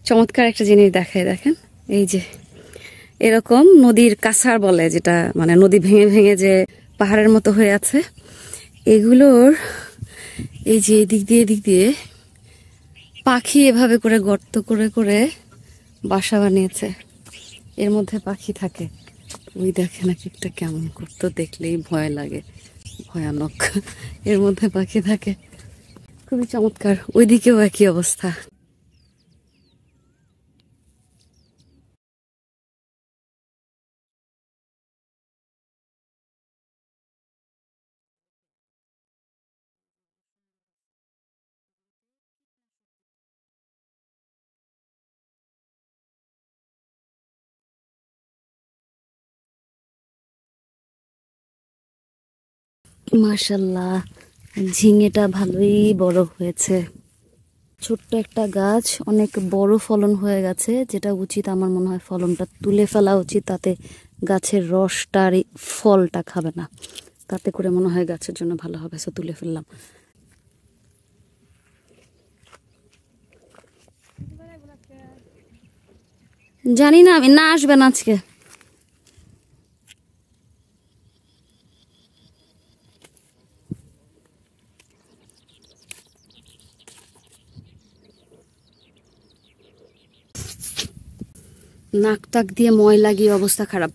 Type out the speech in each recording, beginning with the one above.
চমৎকার একটা জিনিস দেখায়, দেখেন এই যে এরকম নদীর কাছাড় বলে, যেটা মানে নদী ভেঙে ভেঙে যে পাহাড়ের মতো হয়ে আছে, এগুলোর এই যে এদিক দিয়ে পাখি এভাবে করে গর্ত করে করে বাসা বানিয়েছে, এর মধ্যে পাখি থাকে। ওই দেখেন এক একটা কেমন করতো, দেখলেই ভয় লাগে, ভয়ানক। এর মধ্যে পাখি থাকে, খুবই চমৎকার। ওইদিকেও একই অবস্থা। মাশাল্লাহ, ঝিঙেটা ভালোই বড় হয়েছে। ছোট্ট একটা গাছ, অনেক বড় ফলন হয়ে গেছে, যেটা উচিত আমার মনে হয় ফলনটা তুলে ফেলা উচিত, তাতে গাছের রসটা আর ফলটা খাবে না, তাতে করে মনে হয় গাছের জন্য ভালো হবে। সো তুলে ফেললাম। জানি না, আমি না আসবেন আজকে। নাক টাক দিয়ে ময়লা গিয়ে অবস্থা খারাপ।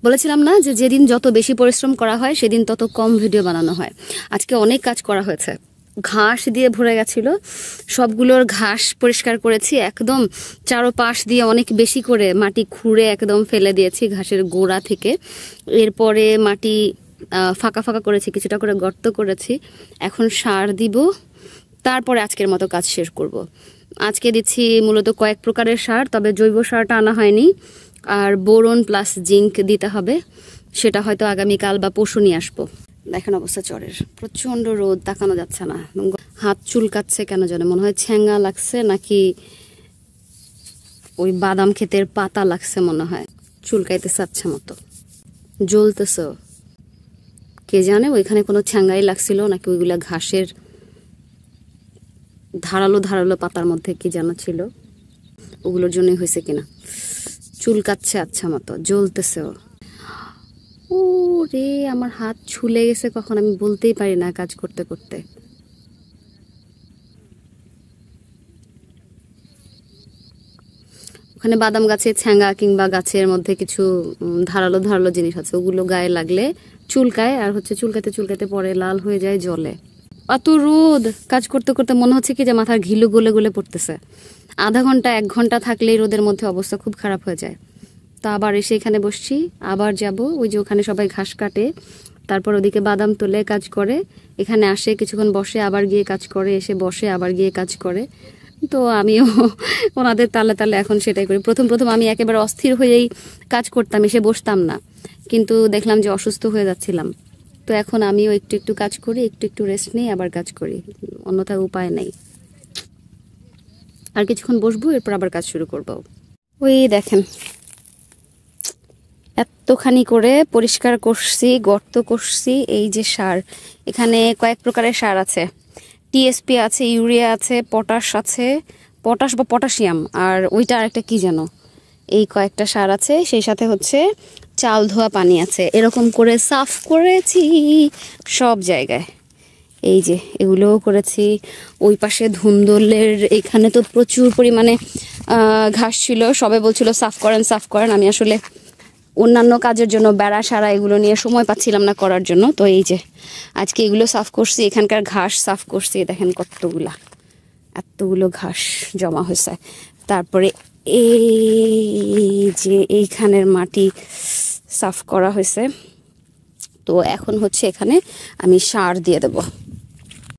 বলেছিলাম না যে যেদিন যত বেশি পরিশ্রম করা হয় সেদিন তত কম ভিডিও বানানো হয়। আজকে অনেক কাজ করা হয়েছে, ঘাস দিয়ে ভরে গেছিল, সবগুলোর ঘাস পরিষ্কার করেছি, একদম চারোপাশ দিয়ে অনেক বেশি করে মাটি খুঁড়ে একদম ফেলে দিয়েছি ঘাসের গোড়া থেকে। এরপরে মাটি ফাঁকা ফাঁকা করেছি, কিছুটা করে গর্ত করেছি, এখন সার দিব, তারপরে আজকের মতো কাজ শেষ করব। আজকে দিচ্ছি মূলত কয়েক প্রকারের সার, তবে জৈব সারটা আনা হয়নি, আর বোরন প্লাস জিঙ্ক দিতে হবে, সেটা হয়তো আগামীকাল বা পরশু নিয়ে আসবো। দেখেন অবস্থা চরের, প্রচন্ড রোদ, তাকানো যাচ্ছে না, হাত চুলকাচ্ছে কেন জানে, মনে হয় ছ্যাঙ্গা লাগছে নাকি ওই বাদাম ক্ষেতের পাতা লাগছে, মনে হয় চুলকাইতে চাচ্ছে মতো, জ্বলতেছে। কে জানে ওইখানে কোনো ছ্যাঙ্গাই লাগছিল নাকি ওইগুলা ঘাসের ধারালো ধারালো পাতার মধ্যে কি যেন ছিল, ওগুলোর জন্যই হয়েছে কিনা, চুলকাচ্ছে আচ্ছা মতো, জ্বলতেছেও। ও রে, আমার হাত ছুলে গেছে কখন আমি বলতেই পারি না কাজ করতে করতে। ওখানে বাদাম গাছের ছ্যাঙ্গা কিংবা গাছের মধ্যে কিছু ধারালো ধারালো জিনিস আছে, ওগুলো গায়ে লাগলে চুলকায়, আর হচ্ছে চুলকাতে চুলকাতে পরে লাল হয়ে যায়, জ্বলে। অত রোদ, কাজ করতে করতে মনে হচ্ছে কি যে মাথার ঘিলু গলে গলে পড়তেছে। আধা ঘন্টা 1 ঘন্টা থাকলেই রোদের মধ্যে অবস্থা খুব খারাপ হয়ে যায়। তো আবার এসে এখানে বসছি, আবার যাব, ওই যে ওখানে সবাই ঘাস কাটে, তারপর ওদিকে বাদাম তোলে, কাজ করে, এখানে আসে কিছুক্ষণ বসে, আবার গিয়ে কাজ করে, এসে বসে আবার গিয়ে কাজ করে। তো আমিও ওনাদের তালে তালে এখন সেটাই করি। প্রথম প্রথম আমি একেবারে অস্থির হয়েই কাজ করতাম, এসে বসতাম না, কিন্তু দেখলাম যে অসুস্থ হয়ে যাচ্ছিলাম, তো এখন আমিও একটু একটু কাজ করি, একটু একটু রেস্ট নিই, আবার কাজ করি, অন্যথায় উপায় নেই। আর কিছুক্ষণ বসবো, এরপর আবার কাজ শুরু করব। ওই দেখেন এতখানি করে পরিষ্কার করছি, গর্ত করছি। এই যে সার, এখানে কয়েক প্রকারের সার আছে, টিএসপি আছে, ইউরিয়া আছে, পটাশ আছে, পটাশ বা পটাশিয়াম, আর ওইটা আরেকটা কি যেন, এই কয়েকটা সার আছে, সেই সাথে হচ্ছে চাল ধোয়া পানি আছে। এরকম করে সাফ করেছি সব জায়গায়, এই যে এগুলোও করেছি। ওই পাশে ধুন্দলের এখানে তো প্রচুর পরিমাণে ঘাস ছিল, সবাই বলছিল সাফ করেন সাফ করেন, আমি আসলে অন্যান্য কাজের জন্য বেড়া সারা এগুলো নিয়ে সময় পাচ্ছিলাম না করার জন্য। তো এই যে আজকে এগুলো সাফ করছি, এখানকার ঘাস সাফ করছি, দেখেন এতগুলো ঘাস জমা হয়েছে। তারপরে এই যে এইখানের মাটি সাফ করা হয়েছে। তো এখন হচ্ছে এখানে আমি সার দিয়ে দেব।